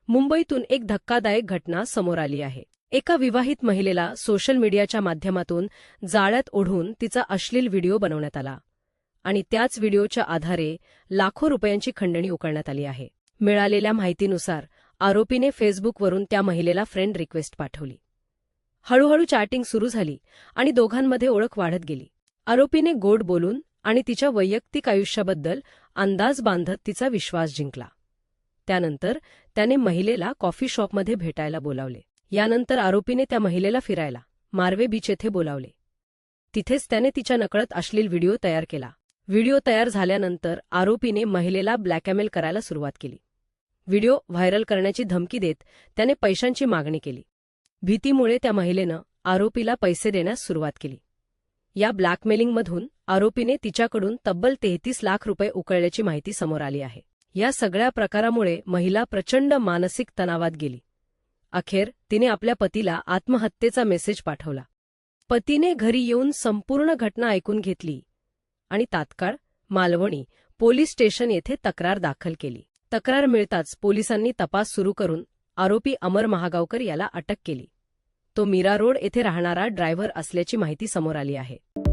मुंबईतून एक धक्कादायक घटना समोर आली आहे। एका विवाहित महिलेला सोशल मीडियाच्या माध्यमातून जाळ्यात ओढून तिचा अश्लील व्हिडिओ बनवण्यात आला आणि त्याच व्हिडिओच्या आधारे लाखो रुपयांची खंडणी उकळण्यात आली आहे। मिळालेल्या माहितीनुसार आरोपीने फेसबुकवरून त्या महिलेला फ्रेंड रिक्वेस्ट पाठवली। हळूहळू चॅटिंग सुरू झाली आणि दोघांमध्ये ओळख वाढत गेली। आरोपीने गोड बोलून आणि तिच्या वैयक्तिक आयुष्याबद्दल अंदाज बांधत तिचा विश्वास जिंकला। त्यानंतर त्याने महिलेला कॉफी शॉपमध्ये भेटायला बोलावले। यानंतर आरोपीने त्या महिलेला फिरायला मार्वे बीच येथे बोलावले। तिथेच त्याने तिच्या नकळत अश्लील व्हिडिओ तयार केला। व्हिडिओ तयार झाल्यानंतर आरोपीने महिलेला ब्लॅकमेल करायला सुरुवात केली। व्हिडिओ व्हायरल करण्याची धमकी देत त्याने पैशांची मागणी केली। भीतीमुळे त्या महिलेनं आरोपीला पैसे देण्यास सुरुवात केली। या ब्लॅकमेलिंगमधून आरोपीने तिच्याकडून तब्बल 33 लाख रुपये उकळल्याची माहिती समोर आली आहे। या सगळ्या प्रकारामुळे महिला प्रचंड मानसिक तणावात गेली। अखेर तिने आपल्या पतीला आत्महत्येचा मेसेज पाठवला। पतीने घरी येऊन संपूर्ण घटना ऐकून घेतली आणि तात्काळ मालवणी पोलीस स्टेशन येथे तक्रार दाखल केली। तक्रार मिळताच पोलिसांनी तपास सुरू करून आरोपी अमर महागावकर याला अटक केली। तो मीरा रोड येथे राहणारा ड्रायव्हर असल्याची माहिती समोर आली आहे।